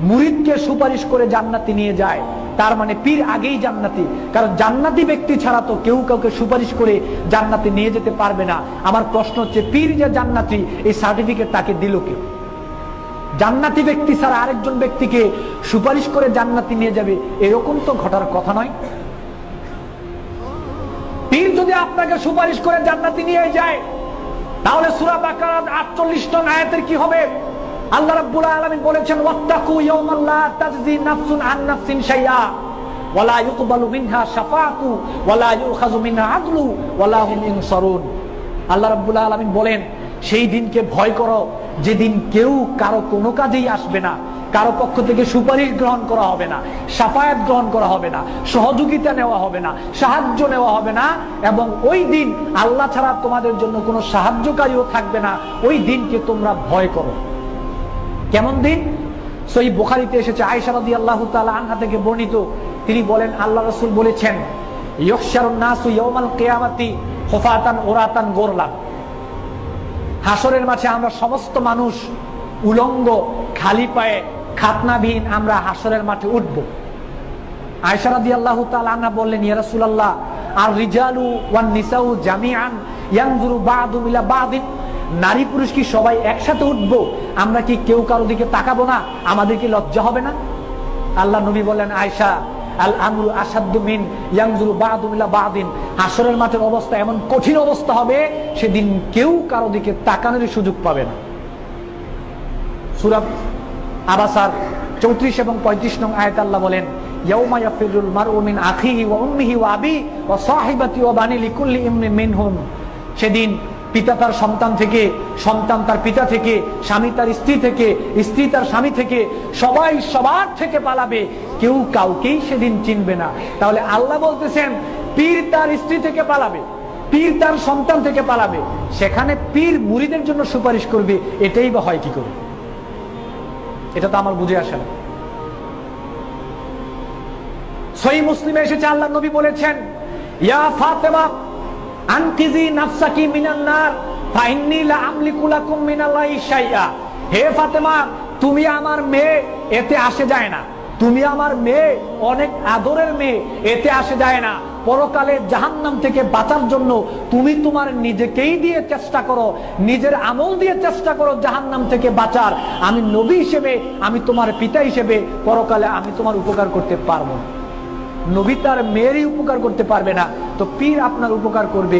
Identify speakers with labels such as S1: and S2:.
S1: মুরিদকে সুপারিশ করে জান্নাতে নিয়ে যায়, তার মানে পীর আগেই জান্নাতি। কারণ জান্নাতি ব্যক্তি ছাড়া তো কেউ কাউকে সুপারিশ করে জান্নাতে নিয়ে যেতে পারবে না। আমার প্রশ্ন হচ্ছে, পীর যে জান্নাতি এই সার্টিফিকেট তাকে দিল কে? জান্নাতি ব্যক্তি ছাড়া আরেকজন ব্যক্তিকে সুপারিশ করে জান্নাতে নিয়ে যাবে, এরকম তো ঘটার কথা নয়। পীর যদি আপনাকে সুপারিশ করে জান্নাতে নিয়ে যায়, তাহলে সূরা বাকারার 48 নং আয়াতের কি হবে? আল্লাহ রাব্বুল আলামিন বলেছেন, ওয়াত্তাকু ইয়াওমান লা তাজজি নাফসুন আন নাফসিন শাইআ ওয়ালা ইউকবালু মিনহা শাফাআতু ওয়ালা ইউখাযু মিনহা আদলু ওয়ালা হুম ইনসারুন। আল্লাহ রাব্বুল আলামিন বলেন, সেই দিনকে ভয় করো যেদিন কেউ কারো কোনো কাজেই আসবে না, কারো পক্ষ থেকে সুপারিশ গ্রহণ করা হবে না, শাফায়াত গ্রহণ করা হবে না, সহযোগিতা নেওয়া হবে না, সাহায্য নেওয়া হবে না, এবং ওই দিন আল্লাহ ছাড়া তোমাদের জন্য কোনো সাহায্যকারীও থাকবে না। ওই দিনকে তোমরা ভয় করো। কেমন দিন? সহিহ বুখারীতে এসেছে, আয়েশা রাদিয়াল্লাহু তাআলা আনহা থেকে বর্ণিত, তিনি বলেন, আল্লাহ রাসূল বলেছেন, ইউহশারুন নাসু ইয়াওমাল কিয়ামাতি হুফাতান উরাতান গোরলান। হাসরের মাঠে আমরা সমস্ত মানুষ উলঙ্গ, খালি পায়ে, খাতনাবিহীন আমরা হাসরের মাঠে উঠব। আয়েশা রাদিয়াল্লাহু তাআলা আনহা বললেন, ইয়া রাসূলুল্লাহ, আর রিজালু ওয়ান নিসাউ জামিআন ইয়ানজুরু বা'দুম ইলা বা'দিন। নারী পুরুষ কি সবাই একসাথে উঠবো? আমরা কি কেউ কারো দিকে তাকাবো না? আমাদের কি লজ্জা হবে না? আল্লাহ নবী বললেন, আয়েশা, আল আমরু আসাদ্দু মিন ইয়ানজুরু বা'দুম ইলা বা'দিন। হাসরের মাঠের অবস্থা এমন কঠিন অবস্থা হবে, সেদিন কেউ কারো দিকে তাকানোর সুযোগ পাবে না। সূরা আবাসার 34 এবং 35 নং আয়াতে আল্লাহ বলেন, ইয়াউমা ইয়াফিরুল মারউ মিন আখিহি ওয়া উম্মিহি ওয়া আবি ওয়া সাহিবাতি ওয়া বানি লিকুল্লি ইমরিন মিনহুম। সেদিন পিতা তার সন্তান থেকে, সন্তান তার পিতা থেকে, স্বামী তার স্ত্রী থেকে, স্ত্রী তার স্বামী থেকে, সবাই সবার থেকে পালাবে, কেউ কাউকেই সেদিন চিনবে না। তাহলে আল্লাহ বলতেছেন, পীর তার স্ত্রী থেকে পালাবে, পীর তার সন্তান থেকে পালাবে, সেখানে পীর মুরিদের জন্য সুপারিশ করবে, এটাই বা হয় কি করে? এটা তো আমার বুঝে আসে না। সহিহ মুসলিমে এসেছে, আল্লাহ নবী বলেছেন, ইয়া ফাতেমা আনকিজি নাফসাকি মিনান নার ফাইন্নী লা আমলিকু লাকুম মিনাল্লাহি শাইআ। হে ফাতেমা, তুমি আমার মেয়ে, এতে আসে যায় না। তুমি আমার মেয়ে, অনেক আদরের মেয়ে, এতে আসে যায় না। পরকালে জাহান্নাম থেকে বাঁচার জন্য তুমি তোমার নিজেকেই দিয়ে চেষ্টা করো, নিজের আমল দিয়ে চেষ্টা করো জাহান্নাম থেকে বাঁচার। আমি নবী হিসেবে, আমি তোমার পিতা হিসেবে পরকালে আমি তোমার উপকার করতে পারবো না। নবী তার মেয়েরই উপকার করতে পারবে না, তো পীর আপনার উপকার করবে।